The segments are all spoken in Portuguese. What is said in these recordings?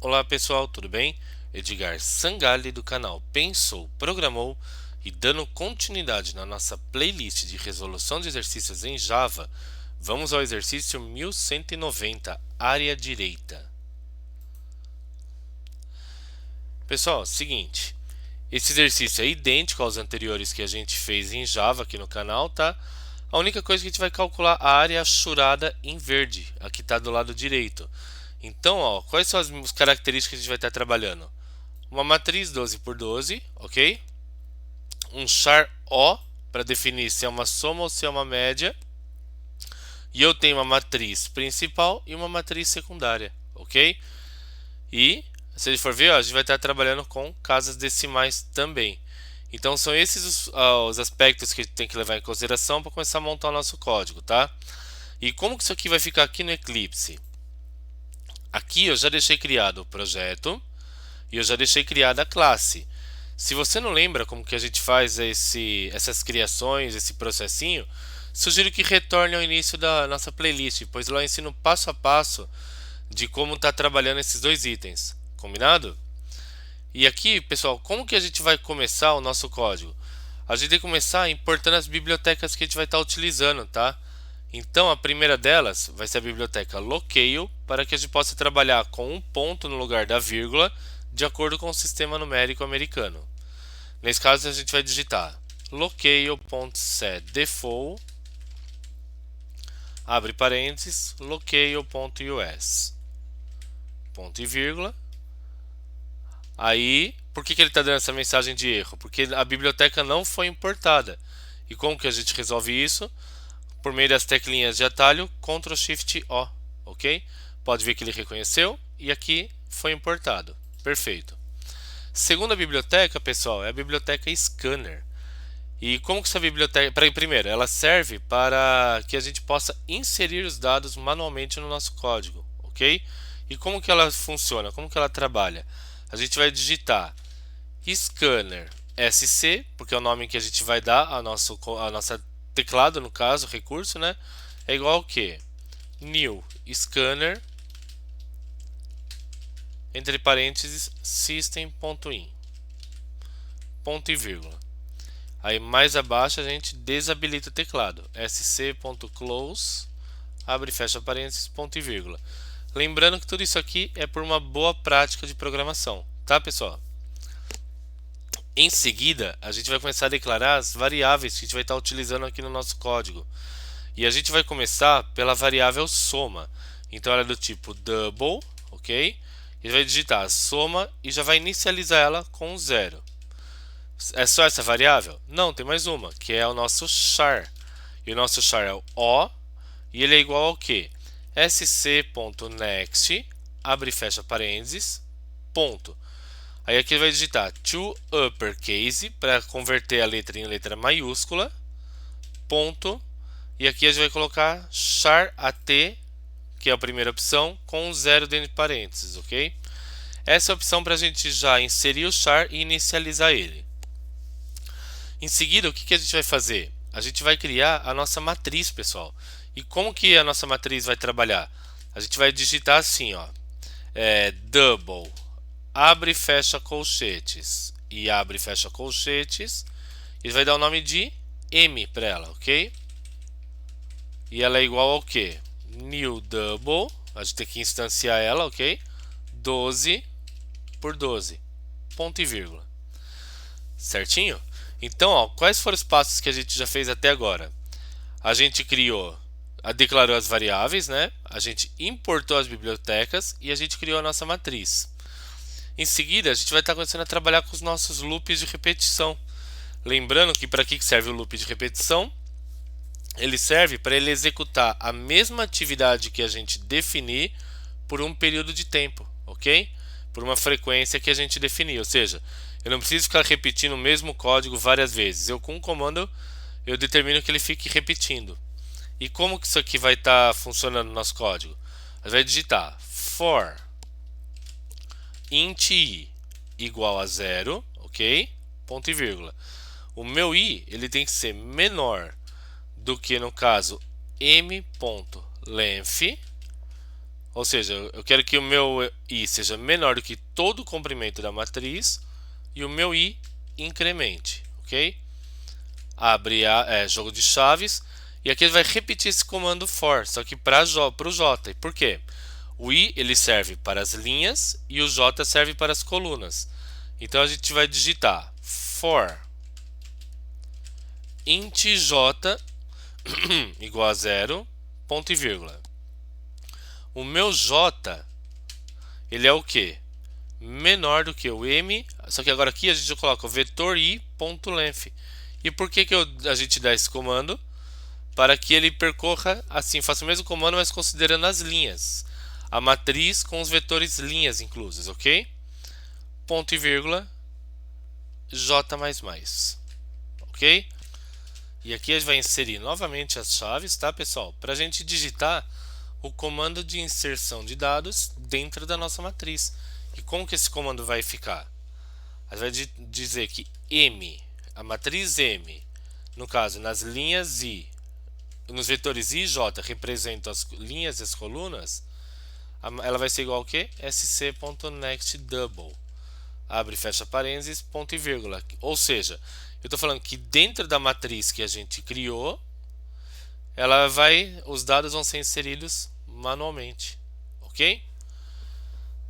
Olá pessoal, tudo bem? Edgar Sangalli do canal Pensou, Programou e dando continuidade na nossa playlist de resolução de exercícios em Java, vamos ao exercício 1190, área direita. Pessoal, seguinte, esse exercício é idêntico aos anteriores que a gente fez em Java aqui no canal, tá? A única coisa que a gente vai calcular a área achurada em verde, aqui está do lado direito. Então, ó, quais são as características que a gente vai estar trabalhando? Uma matriz 12 por 12, ok? Um char O para definir se é uma soma ou se é uma média. E eu tenho uma matriz principal e uma matriz secundária, ok? E se a gente for ver, ó, a gente vai estar trabalhando com casas decimais também. Então são esses os aspectos que a gente tem que levar em consideração para começar a montar o nosso código, tá? E como que isso aqui vai ficar aqui no Eclipse? Aqui eu já deixei criado o projeto e eu já deixei criada a classe. Se você não lembra como que a gente faz essas criações, esse processinho, sugiro que retorne ao início da nossa playlist, pois lá eu ensino passo a passo de como está trabalhando esses dois itens. Combinado? E aqui, pessoal, como que a gente vai começar o nosso código? A gente tem que começar importando as bibliotecas que a gente vai estar utilizando, tá? Então, a primeira delas vai ser a biblioteca locale, para que a gente possa trabalhar com um ponto no lugar da vírgula, de acordo com o sistema numérico americano. Nesse caso, a gente vai digitar locale.setDefault, abre parênteses, locale.us, ponto e vírgula. Aí, por que ele está dando essa mensagem de erro? Porque a biblioteca não foi importada. E como que a gente resolve isso? Por meio das teclinhas de atalho Ctrl Shift O, ok? Pode ver que ele reconheceu e aqui foi importado. Perfeito. Segunda biblioteca, pessoal, é a biblioteca Scanner. E como que essa biblioteca... Primeiro, ela serve para que a gente possa inserir os dados manualmente no nosso código, ok? E como que ela funciona? Como que ela trabalha? A gente vai digitar Scanner SC, porque é o nome que a gente vai dar a nossa teclado, no caso, recurso, né? É igual ao que? New Scanner, entre parênteses, system.in, ponto e vírgula. Aí mais abaixo a gente desabilita o teclado, sc.close, abre e fecha parênteses, ponto e vírgula. Lembrando que tudo isso aqui é por uma boa prática de programação, tá, pessoal? Em seguida, a gente vai começar a declarar as variáveis que a gente vai estar utilizando aqui no nosso código. E a gente vai começar pela variável soma. Então ela é do tipo double, ok? E vai digitar a soma e já vai inicializar ela com 0. É só essa variável? Não, tem mais uma, que é o nosso char. E o nosso char é o O, e ele é igual ao que? sc.next, abre e fecha parênteses, ponto. Aí aqui vai digitar to uppercase para converter a letra em letra maiúscula, ponto. E aqui a gente vai colocar char at, que é a primeira opção, com 0 dentro de parênteses, ok? Essa é a opção para a gente já inserir o char e inicializar ele. Em seguida, o que a gente vai fazer? A gente vai criar a nossa matriz, pessoal. E como que a nossa matriz vai trabalhar? A gente vai digitar assim, ó, double, abre e fecha colchetes, e abre e fecha colchetes, e vai dar o nome de M para ela, ok? E ela é igual ao que? New double, a gente tem que instanciar ela, ok? 12 por 12, ponto e vírgula. Certinho? Então, ó, quais foram os passos que a gente já fez até agora? A gente declarou as variáveis, né? A gente importou as bibliotecas e a gente criou a nossa matriz. Em seguida, a gente vai estar começando a trabalhar com os nossos loops de repetição. Lembrando que para que serve o loop de repetição? Ele serve para ele executar a mesma atividade que a gente definir por um período de tempo, ok? Por uma frequência que a gente definir, ou seja, eu não preciso ficar repetindo o mesmo código várias vezes. Eu com um comando eu determino que ele fique repetindo. E como que isso aqui vai estar funcionando no nosso código? A gente vai digitar for int i igual a 0, ok? Ponto e vírgula. O meu i ele tem que ser menor do que, no caso, m.length, Ou seja, eu quero que o meu i seja menor do que todo o comprimento da matriz e o meu i incremente, ok? Abre jogo de chaves e aqui ele vai repetir esse comando for, só que para o j. E por quê? O i ele serve para as linhas e o j serve para as colunas. Então a gente vai digitar for int j igual a 0, ponto e vírgula. O meu j ele é o que? Menor do que o m, só que agora aqui a gente coloca o vetor i.length. E por que a gente dá esse comando? Para que ele percorra assim, faça o mesmo comando, mas considerando as linhas. A matriz com os vetores linhas inclusos, ok? Ponto e vírgula, j++, ok? E aqui a gente vai inserir novamente as chaves, tá, pessoal? Para a gente digitar o comando de inserção de dados dentro da nossa matriz. E como que esse comando vai ficar? A gente vai dizer que M, a matriz M, no caso, nas linhas I, nos vetores I e J representam as linhas e as colunas, ela vai ser igual ao que? sc.nextDouble. Abre e fecha parênteses, ponto e vírgula. Ou seja, eu estou falando que dentro da matriz que a gente criou, os dados vão ser inseridos manualmente, ok?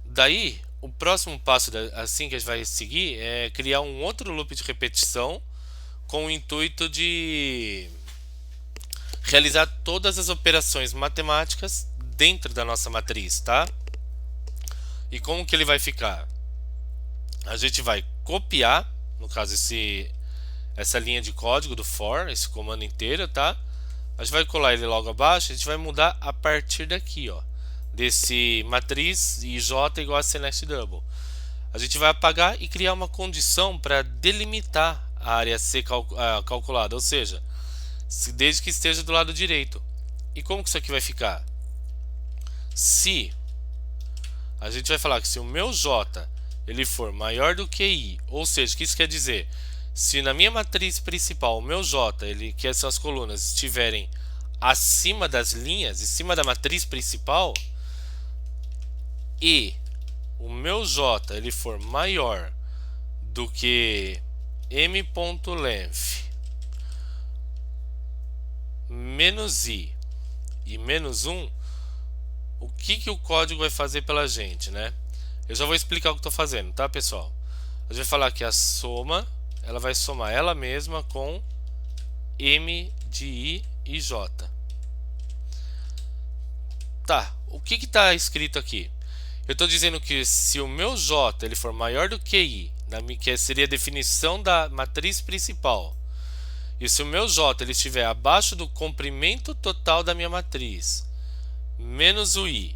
Daí, o próximo passo assim que a gente vai seguir é criar um outro loop de repetição com o intuito de realizar todas as operações matemáticas dentro da nossa matriz, tá? E como que ele vai ficar? A gente vai copiar, no caso essa linha de código do for, esse comando inteiro, tá? A gente vai colar ele logo abaixo, a gente vai mudar a partir daqui, ó, desse matriz ij igual a cNextDouble. A gente vai apagar e criar uma condição para delimitar a área a ser calculada, ou seja, desde que esteja do lado direito. E como que isso aqui vai ficar? Se a gente vai falar que se o meu j ele for maior do que i, ou seja, o que isso quer dizer? Se na minha matriz principal o meu j, que são as colunas, estiverem acima das linhas, em cima da matriz principal, e o meu j ele for maior do que m.length menos i e menos 1, o que o código vai fazer pela gente, né? Eu já vou explicar o que estou fazendo, tá, pessoal? A gente vai falar que a soma, ela vai somar ela mesma com m de i e j. Tá, o que está escrito aqui? Eu estou dizendo que se o meu j ele for maior do que i, que seria a definição da matriz principal, e se o meu j ele estiver abaixo do comprimento total da minha matriz, menos o i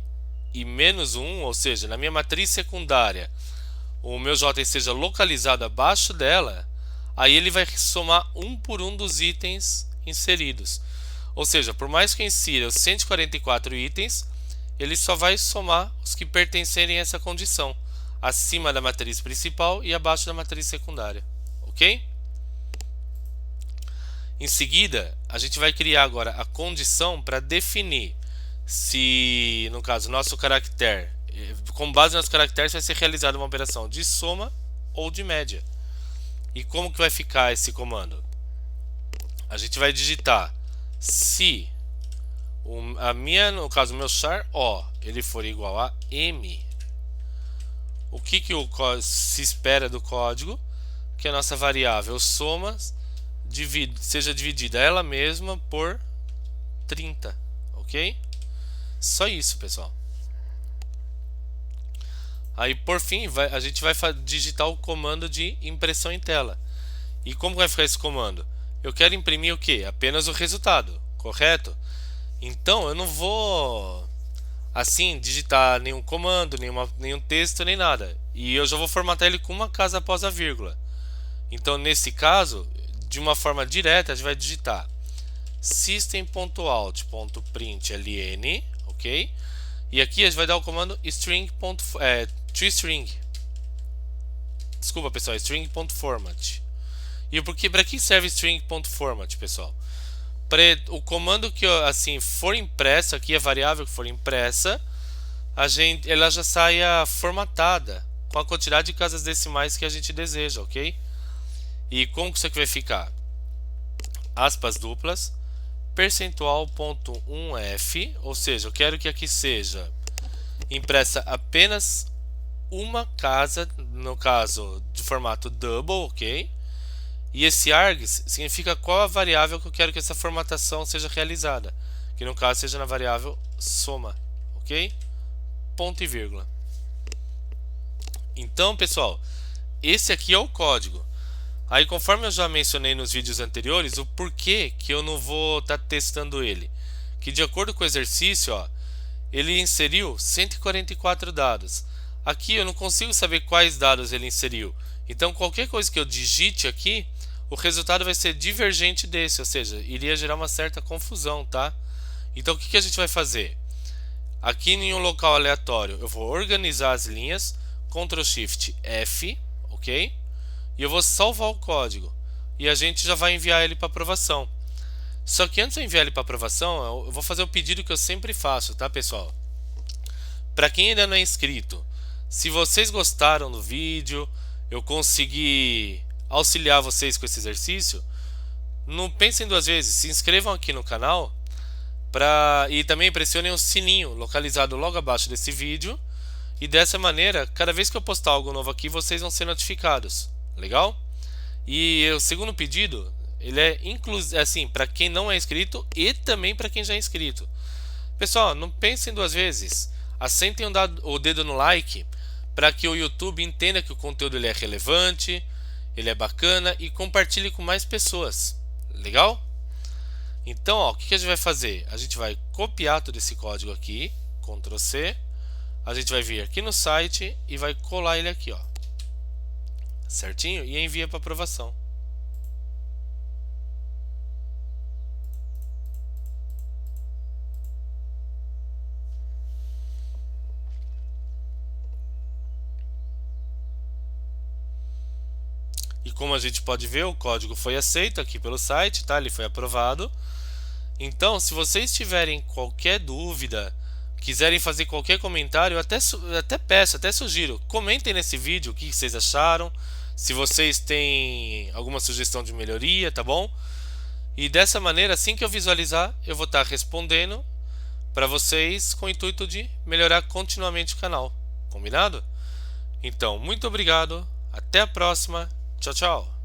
e menos 1, ou seja, na minha matriz secundária, o meu j esteja localizado abaixo dela, aí ele vai somar um por um dos itens inseridos. Ou seja, por mais que eu insira os 144 itens, ele só vai somar os que pertencerem a essa condição, acima da matriz principal e abaixo da matriz secundária, ok? Em seguida, a gente vai criar agora a condição para definir se, no caso, nosso caractere, com base nos caracteres, vai ser realizada uma operação de soma ou de média. E como que vai ficar esse comando? A gente vai digitar se no caso, o meu char O ele for igual a m, o que se espera do código? Que a nossa variável soma seja dividida ela mesma por 30, ok? Só isso, pessoal. Aí, por fim, a gente vai digitar o comando de impressão em tela. E como vai ficar esse comando? Eu quero imprimir o que? Apenas o resultado, correto? Então, eu não vou, assim, digitar nenhum comando, nenhum texto, nem nada. E eu já vou formatar ele com uma casa após a vírgula. Então, nesse caso, de uma forma direta, a gente vai digitar system.out.println, ok? E aqui a gente vai dar o comando toString. Desculpa, pessoal, string.format. E para que serve string.format, pessoal? O comando que assim for impresso, aqui a variável que for impressa, ela já saia formatada com a quantidade de casas decimais que a gente deseja, ok? E como que isso aqui vai ficar? Aspas duplas, percentual.1f, ou seja, eu quero que aqui seja impressa apenas uma casa, no caso de formato double, ok? E esse args significa qual a variável que eu quero que essa formatação seja realizada, que no caso seja na variável soma, ok? Ponto e vírgula. Então, pessoal, esse aqui é o código. Aí, conforme eu já mencionei nos vídeos anteriores, o porquê que eu não vou estar testando ele. Que de acordo com o exercício, ó, ele inseriu 144 dados. Aqui eu não consigo saber quais dados ele inseriu. Então, qualquer coisa que eu digite aqui, o resultado vai ser divergente desse, ou seja, iria gerar uma certa confusão, tá? Então, o que a gente vai fazer? Aqui em um local aleatório, eu vou organizar as linhas, Ctrl Shift F, ok? E eu vou salvar o código. E a gente já vai enviar ele para aprovação. Só que antes de eu enviar ele para aprovação, eu vou fazer o pedido que eu sempre faço, tá, pessoal? Para quem ainda não é inscrito, se vocês gostaram do vídeo, eu consegui auxiliar vocês com esse exercício, não pensem duas vezes, se inscrevam aqui no canal e também pressionem o sininho localizado logo abaixo desse vídeo. E dessa maneira, cada vez que eu postar algo novo aqui, vocês vão ser notificados. Legal? E o segundo pedido, ele é assim, para quem não é inscrito e também para quem já é inscrito. Pessoal, não pensem duas vezes. Assentem o dedo no like para que o YouTube entenda que o conteúdo ele é relevante, ele é bacana e compartilhe com mais pessoas. Legal? Então, ó, o que a gente vai fazer? A gente vai copiar todo esse código aqui, Ctrl C. A gente vai vir aqui no site e vai colar ele aqui, ó. Certinho? E envia para aprovação. E como a gente pode ver, o código foi aceito aqui pelo site, tá? Ele foi aprovado. Então, se vocês tiverem qualquer dúvida, quiserem fazer qualquer comentário, eu até peço, até sugiro, comentem nesse vídeo o que vocês acharam, se vocês têm alguma sugestão de melhoria, tá bom? E dessa maneira, assim que eu visualizar, eu vou estar respondendo para vocês com o intuito de melhorar continuamente o canal. Combinado? Então, muito obrigado, até a próxima, tchau, tchau!